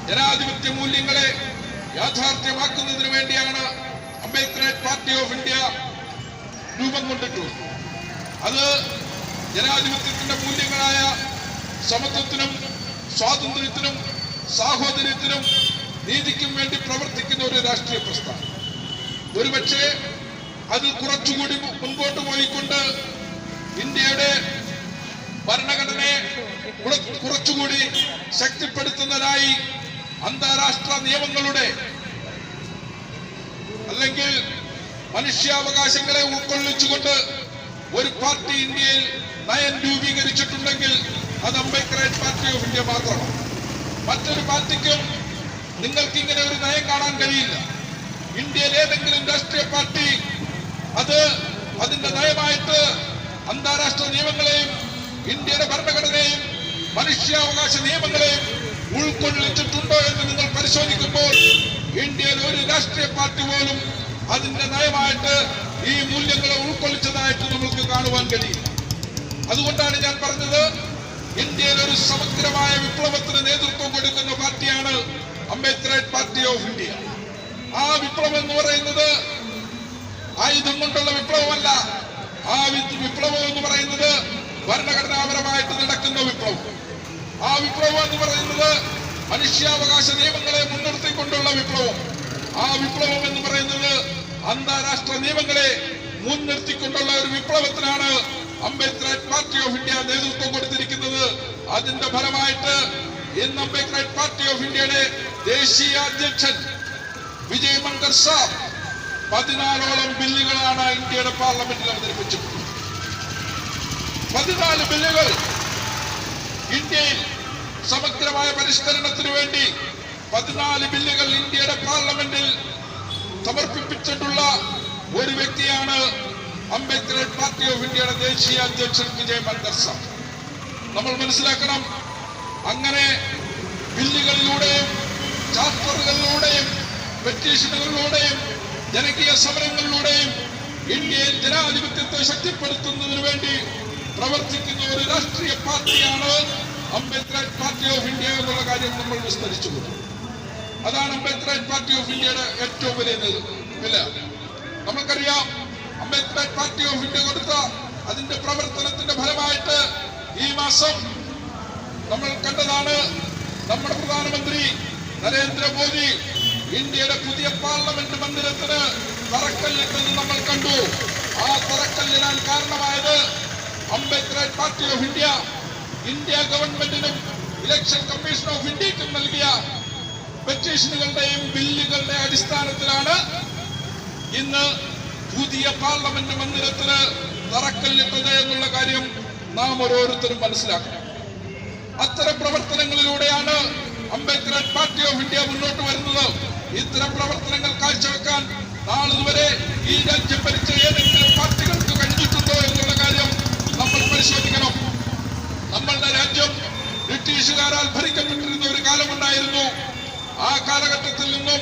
ജനാധിപത്യ മൂല്യങ്ങളെ യാഥാർത്ഥ്യമാക്കുന്നതിന് വേണ്ടിയാണ് അംബേദ്കർ പാർട്ടി ഓഫ് ഇന്ത്യ രൂപം കൊണ്ടിട്ടുള്ളത്. അത് ജനാധിപത്യത്തിന്റെ മൂല്യങ്ങളായ സമത്വത്തിനും സ്വാതന്ത്ര്യത്തിനും സാഹോദര്യത്തിനും നീതിക്കും വേണ്ടി പ്രവർത്തിക്കുന്ന ഒരു രാഷ്ട്രീയ പ്രസ്ഥാനം. ഒരുപക്ഷെ അത് കുറച്ചുകൂടി മുൻപോട്ട് പോയിക്കൊണ്ട് ഇന്ത്യയുടെ ഭരണഘടനയെ കുറച്ചുകൂടി ശക്തിപ്പെടുത്തുന്നതിനായി അന്താരാഷ്ട്ര നിയമങ്ങളുടെ അല്ലെങ്കിൽ മനുഷ്യാവകാശങ്ങളെ ഉൾക്കൊള്ളിച്ചുകൊണ്ട് ഒരു പാർട്ടി ഇന്ത്യയിൽ നയം രൂപീകരിച്ചിട്ടുണ്ടെങ്കിൽ അത് അംബേദ്കർ പാർട്ടി ഓഫ് ഇന്ത്യ മാത്രമാണ്. മറ്റൊരു പാർട്ടിക്കും നിങ്ങൾക്ക് ഇങ്ങനെ ഒരു നയം കാണാൻ കഴിയില്ല. ഇന്ത്യയിൽ ഏതെങ്കിലും രാഷ്ട്രീയ പാർട്ടി അത് അതിന്റെ നയമായിട്ട് അന്താരാഷ്ട്ര നിയമങ്ങളെയും ഇന്ത്യയുടെ ഭരണഘടനയെയും മനുഷ്യാവകാശ നിയമങ്ങളെയും ഉൾക്കൊള്ളിച്ചിട്ടുണ്ടോ എന്ന് നിങ്ങൾ പരിശോധിക്കുമ്പോൾ ഇന്ത്യയിൽ ഒരു രാഷ്ട്രീയ പാർട്ടി പോലും അതിന്റെ നയമായിട്ട് ഈ മൂല്യങ്ങളെ ഉൾക്കൊള്ളിച്ചതായിട്ട് നമുക്ക് കാണുവാൻ കഴിയില്ല. അതുകൊണ്ടാണ് ഞാൻ പറഞ്ഞത്, ഇന്ത്യയിൽ ഒരു സമഗ്രമായ വിപ്ലവത്തിന് നേതൃത്വം കൊടുക്കുന്ന പാർട്ടിയാണ് അംബേദ്കർ പാർട്ടി ഓഫ് ഇന്ത്യ. ആ വിപ്ലവം എന്ന് പറയുന്നത് ആയുധം കൊണ്ടുള്ള വിപ്ലവമല്ല. ആ വിപ്ലവം എന്ന് പറയുന്നത് ഭരണഘടനാപരമായിട്ട് നടക്കുന്ന വിപ്ലവം. ആ വിപ്ലവം എന്ന് പറയുന്നത് മനുഷ്യാവകാശ നിയമങ്ങളെ മുൻനിർത്തിക്കൊണ്ടുള്ള വിപ്ലവം. ആ വിപ്ലവം എന്ന് പറയുന്നത് അന്താരാഷ്ട്ര നിയമങ്ങളെ മുൻനിർത്തിക്കൊണ്ടുള്ള ഒരു വിപ്ലവത്തിനാണ് അംബേദ്കർ പാർട്ടി ഓഫ് ഇന്ത്യ നേതൃത്വം കൊടുത്തിരിക്കുന്നത്. അതിന്റെ ഫലമായിട്ട് ഇന്ന് അംബേദ്കർ പാർട്ടി ഓഫ് ഇന്ത്യയുടെ ദേശീയ അധ്യക്ഷൻ വിജയ് മങ്കർ സാബ് 14ഓളം ബില്ലുകളാണ് ഇന്ത്യയുടെ പാർലമെന്റിൽ അവതരിപ്പിച്ചിട്ടുള്ളത്. 14 ബില്ലുകൾ ഇന്ത്യയിൽ സമഗ്രമായ പരിഷ്കരണത്തിന് വേണ്ടി 14 ബില്ലുകൾ ഇന്ത്യയുടെ പാർലമെന്റിൽ സമർപ്പിച്ചിട്ടുള്ള ഒരു വ്യക്തിയാണ് അംബേദ്കർ പാർട്ടി ഓഫ് ഇന്ത്യയുടെ ദേശീയ അധ്യക്ഷൻ വിജയ് മങ്കർ സാബ്. നമ്മൾ മനസ്സിലാക്കണം, അങ്ങനെ ബില്ലുകളിലൂടെയും ചാർട്ടറുകളിലൂടെയും പെറ്റീഷനുകളിലൂടെയും ജനകീയ സമരങ്ങളിലൂടെയും ഇന്ത്യയിൽ ജനാധിപത്യത്തെ ശക്തിപ്പെടുത്തുന്നതിന് വേണ്ടി പ്രവർത്തിക്കുന്ന ഒരു രാഷ്ട്രീയ പാർട്ടിയാണ് അംബേദ്കർ പാർട്ടി ഓഫ് ഇന്ത്യ എന്നുള്ള കാര്യം നമ്മൾ വിസ്തരിച്ചു കൊടുത്തു. അതാണ് അംബേദ്കർ പാർട്ടി ഓഫ് ഇന്ത്യയുടെ ഏറ്റവും വലിയ വില. നമുക്കറിയാം, അംബേദ്കർ പാർട്ടി ഓഫ് ഇന്ത്യ കൊടുത്ത അതിന്റെ പ്രവർത്തനത്തിന്റെ ഫലമായിട്ട് ഈ മാസം നമ്മൾ കണ്ടതാണ്, നമ്മുടെ പ്രധാനമന്ത്രി നരേന്ദ്രമോദി ഇന്ത്യയുടെ പുതിയ പാർലമെന്റ് മന്ദിരത്തിന് തറക്കല്ലിട്ടെന്ന് നമ്മൾ കണ്ടു. ആ തറക്കല്ലിടാൻ കാരണമായത് Ambedkar party of India India ഗവൺമെന്റിനും ഇലക്ഷൻ കമ്മീഷൻ ഓഫ് ഇന്ത്യക്കും നൽകിയ പെറ്റീഷനുകളുടെയും ബില്ലുകളുടെ അടിസ്ഥാനത്തിലാണ് ഇന്ന് പുതിയ പാർലമെന്റ് മന്ദിരത്തിന് തറക്കല്ലിട്ടത് എന്നുള്ള കാര്യം നാം ഓരോരുത്തരും മനസ്സിലാക്കണം. അത്തരം പ്രവർത്തനങ്ങളിലൂടെയാണ് അംബേദ്കർ പാർട്ടി ഓഫ് ഇന്ത്യ മുന്നോട്ട് വരുന്നത്. ഇത്തരം പ്രവർത്തനങ്ങൾ കാഴ്ചവെക്കാൻ നാളിതുവരെ ഈ രാജ്യം ഭരിച്ച ഏതെങ്കിലും പാർട്ടികൾക്ക് കഴിഞ്ഞിട്ടുണ്ടോ എന്നുള്ള കാര്യം നമ്മൾ പരിശോധിക്കണം. നമ്മളുടെ രാജ്യം ബ്രിട്ടീഷുകാരാൽ ഭരിക്കപ്പെട്ടിരുന്ന ഒരു കാലമുണ്ടായിരുന്നു. ആ കാലഘട്ടത്തിൽ നിന്നും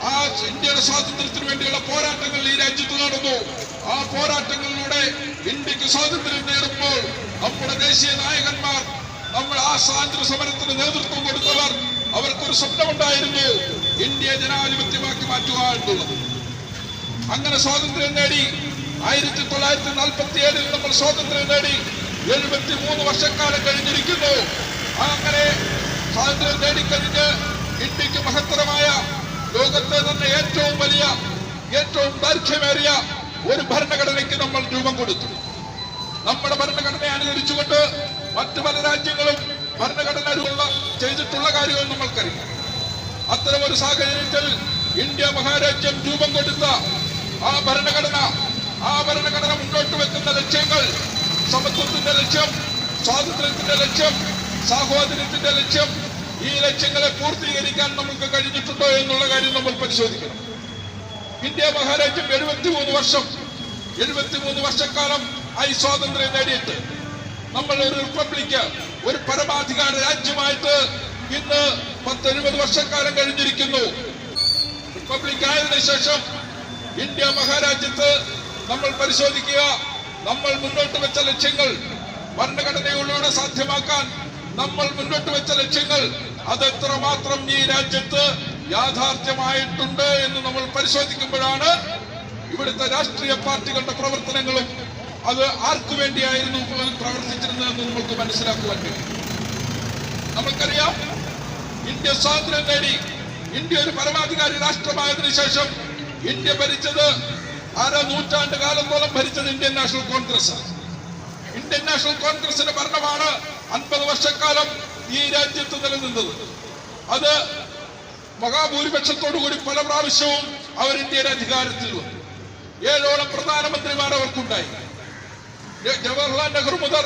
ആ ഇന്ത്യയുടെ സ്വാതന്ത്ര്യത്തിന് വേണ്ടിയുള്ള പോരാട്ടങ്ങൾ ഈ രാജ്യത്ത് നടന്നു. ആ പോരാട്ടങ്ങളിലൂടെ ഇന്ത്യക്ക് സ്വാതന്ത്ര്യം നേടുമ്പോൾ നമ്മുടെ ദേശീയ നായകന്മാർ, നമ്മൾ ആ സ്വാതന്ത്ര്യ സമരത്തിന് നേതൃത്വം കൊടുത്തവർ, അവർക്കൊരു സ്വപ്നമുണ്ടായിരുന്നു, ഇന്ത്യയെ ജനാധിപത്യമാക്കി മാറ്റുക എന്നുള്ളത്. അങ്ങനെ സ്വാതന്ത്ര്യം നേടി 1947 നമ്മൾ സ്വാതന്ത്ര്യം നേടി. 73 വർഷക്കാലം കഴിഞ്ഞിരിക്കുന്നു. അങ്ങനെ സ്വാതന്ത്ര്യം നേടിക്കഴിഞ്ഞ് ഇന്ത്യക്ക് മഹത്തരമായ, ലോകത്തെ തന്നെ ഏറ്റവും വലിയ, ഏറ്റവും ദൈർഘ്യമേറിയ ഒരു ഭരണഘടനയ്ക്ക് നമ്മൾ രൂപം കൊടുത്തു. നമ്മുടെ ഭരണഘടന അനുസരിച്ചുകൊണ്ട് മറ്റു പല രാജ്യങ്ങളും ഭരണഘടന ചെയ്തിട്ടുള്ള കാര്യവും നമ്മൾക്കറിയാം. അത്തരമൊരു സാഹചര്യത്തിൽ ഇന്ത്യ മഹാരാജ്യം രൂപം കൊടുത്ത ആ ഭരണഘടന മുന്നോട്ട് വെക്കുന്ന ലക്ഷ്യങ്ങൾ, സമത്വത്തിന്റെ ലക്ഷ്യം, സ്വാതന്ത്ര്യത്തിന്റെ ലക്ഷ്യം, സാഹോദര്യത്തിന്റെ ലക്ഷ്യം, ഈ ലക്ഷ്യങ്ങളെ പൂർത്തീകരിക്കാൻ നമുക്ക് കഴിഞ്ഞിട്ടുണ്ടോ എന്നുള്ള കാര്യം നമ്മൾ പരിശോധിക്കണം. ഇന്ത്യ മഹാരാജ്യം 73 വർഷക്കാലം ആയി സ്വാതന്ത്ര്യം നേടിയിട്ട് നമ്മൾ ഒരു റിപ്പബ്ലിക്ക്, ഒരു പരമാധികാര രാജ്യമായിട്ട് ഇന്ന് 10-20 വർഷക്കാലം കഴിഞ്ഞിരിക്കുന്നു. റിപ്പബ്ലിക് ആയതിനു ശേഷം ഇന്ത്യ മഹാരാജ്യത്ത് നമ്മൾ പരിശോധിക്കുക, നമ്മൾ മുന്നോട്ട് വെച്ച ലക്ഷ്യങ്ങൾ, ഭരണഘടനയിലൂടെ സാധ്യമാക്കാൻ നമ്മൾ മുന്നോട്ട് വെച്ച ലക്ഷ്യങ്ങൾ അതെത്രമാത്രം ഈ രാജ്യത്ത് യാഥാർത്ഥ്യമായിട്ടുണ്ട് എന്ന് നമ്മൾ പരിശോധിക്കുമ്പോഴാണ് ഇവിടുത്തെ രാഷ്ട്രീയ പാർട്ടികളുടെ പ്രവർത്തനങ്ങളും അത് ആർക്കു വേണ്ടിയായിരുന്നു പ്രവർത്തിച്ചിരുന്നതെന്ന് നമുക്ക് മനസ്സിലാക്കുവാൻ കഴിയും. നമുക്കറിയാം, ഇന്ത്യ സ്വാതന്ത്ര്യം നേടി ഇന്ത്യ ഒരു പരമാധികാരി രാഷ്ട്രമായതിനു ശേഷം ഇന്ത്യ ഭരിച്ചത് നൂറ്റാണ്ട് കാലത്തോളം ഭരിച്ചത് Indian National Congress. Indian National കോൺഗ്രസിന്റെ ഭരണമാണ് 50 വർഷക്കാലം ഈ രാജ്യത്ത് നിലനിന്നത്. അത് മഹാഭൂരിപക്ഷത്തോടുകൂടി പല പ്രാവശ്യവും അവർ ഇന്ത്യയുടെ അധികാരത്തിൽ വന്നു. 7ഓളം പ്രധാനമന്ത്രിമാർ അവർക്കുണ്ടായി. ജവഹർലാൽ നെഹ്റു മുതൽ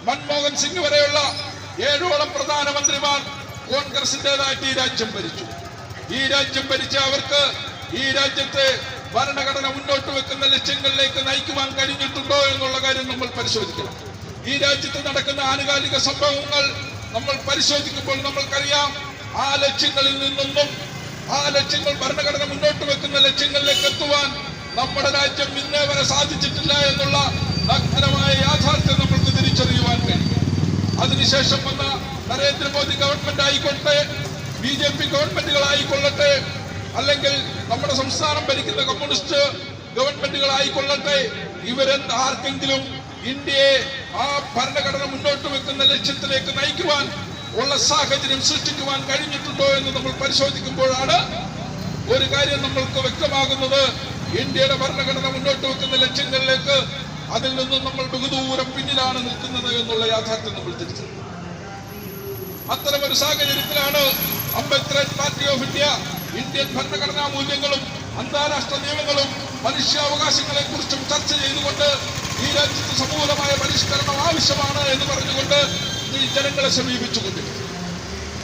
മൻമോഹൻ സിംഗ് വരെയുള്ള 7ഓളം പ്രധാനമന്ത്രിമാർ കോൺഗ്രസിന്റേതായിട്ട് ഈ രാജ്യം ഭരിച്ചു. ഈ രാജ്യം ഭരിച്ച അവർക്ക് ഈ രാജ്യത്തെ ഭരണഘടന മുന്നോട്ട് വെക്കുന്ന ലക്ഷ്യങ്ങളിലേക്ക് നയിക്കുവാൻ കഴിഞ്ഞിട്ടുണ്ടോ എന്നുള്ള കാര്യം നമ്മൾ പരിശോധിക്കണം. ഈ രാജ്യത്ത് നടക്കുന്ന ആനുകാലിക സംഭവങ്ങൾ നമ്മൾ പരിശോധിക്കുമ്പോൾ നമ്മൾക്കറിയാം, ആ ലക്ഷ്യങ്ങളിൽ നിന്നൊന്നും ആ ലക്ഷ്യങ്ങൾ ഭരണഘടന മുന്നോട്ട് വെക്കുന്ന ലക്ഷ്യങ്ങളിലേക്ക് എത്തുവാൻ നമ്മുടെ രാജ്യം ഇന്നേ വരെ സാധിച്ചിട്ടില്ല എന്നുള്ള നഗ്നമായ യാഥാർത്ഥ്യം നമ്മൾക്ക് തിരിച്ചറിയുവാൻ കഴിയും. അതിനുശേഷം വന്ന നരേന്ദ്രമോദി ഗവൺമെന്റ് ആയിക്കൊള്ളട്ടെ, BJP ഗവൺമെന്റുകളായിക്കൊള്ളട്ടെ, അല്ലെങ്കിൽ നമ്മുടെ സംസ്ഥാനം ഭരിക്കുന്ന കമ്മ്യൂണിസ്റ്റ് ഗവൺമെന്റുകളായിക്കൊള്ളട്ടെ, ആർക്കെങ്കിലും ഇന്ത്യയെ ആ ഭരണഘടന മുന്നോട്ട് വെക്കുന്ന ലക്ഷ്യത്തിലേക്ക് നയിക്കുവാൻ ഉള്ള സാഹചര്യം സൃഷ്ടിക്കുവാൻ കഴിഞ്ഞിട്ടുണ്ടോ എന്ന് നമ്മൾ പരിശോധിക്കുമ്പോഴാണ് ഒരു കാര്യം നമ്മൾക്ക് വ്യക്തമാകുന്നത്. ഇന്ത്യയുടെ ഭരണഘടന മുന്നോട്ട് വെക്കുന്ന ലക്ഷ്യങ്ങളിലേക്ക് അതിൽ നിന്നും നമ്മൾ ബഹുദൂരം പിന്നിലാണ് നിൽക്കുന്നത് എന്നുള്ള യാഥാർത്ഥ്യം നമ്മൾ തിരിച്ചറിയും. അത്തരമൊരു സാഹചര്യത്തിലാണ് Ambedkar party of India Indian ഭരണഘടനാ മൂല്യങ്ങളും അന്താരാഷ്ട്ര നിയമങ്ങളും മനുഷ്യാവകാശങ്ങളെ കുറിച്ചും ചർച്ച ചെയ്തുകൊണ്ട് ഈ രാജ്യത്ത് സമൂലമായ പരിഷ്കരണം ആവശ്യമാണ് എന്ന് പറഞ്ഞുകൊണ്ട് ഈ ജനങ്ങളെ സമീപിച്ചുകൊണ്ടിരിക്കുന്നത്.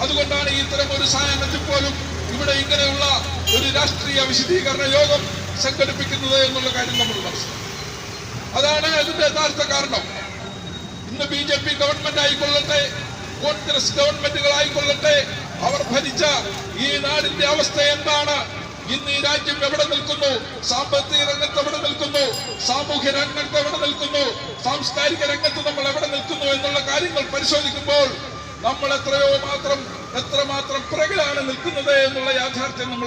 അതുകൊണ്ടാണ് ഇത്തരം ഒരു സായാഹ്നത്തിൽ പോലും ഇവിടെ ഇങ്ങനെയുള്ള ഒരു രാഷ്ട്രീയ വിശദീകരണ യോഗം സംഘടിപ്പിക്കുന്നത് എന്നുള്ള കാര്യം നമ്മൾ മനസ്സിലാക്കും. അതാണ് അതിന്റെ യഥാർത്ഥ കാരണം. ഇന്ന് BJP ഗവൺമെന്റ് ആയിക്കൊള്ളട്ടെ, കോൺഗ്രസ് ഗവൺമെന്റുകളായിക്കൊള്ളട്ടെ, അവർ ഭരിച്ച ഈ നാടിന്റെ അവസ്ഥ എന്താണ്? ഇന്ന് ഈ രാജ്യം എവിടെ നിൽക്കുന്നു? സാമ്പത്തിക രംഗത്ത് എവിടെ നിൽക്കുന്നു? സാമൂഹ്യ രംഗത്ത് എവിടെ നിൽക്കുന്നു? സാംസ്കാരിക രംഗത്ത് നമ്മൾ എവിടെ നിൽക്കുന്നു എന്നുള്ള കാര്യങ്ങൾ പരിശോധിക്കുമ്പോൾ നമ്മൾ എത്രമാത്രം പിറകിലാണ് നിൽക്കുന്നത് എന്നുള്ള യാഥാർത്ഥ്യം നമ്മൾ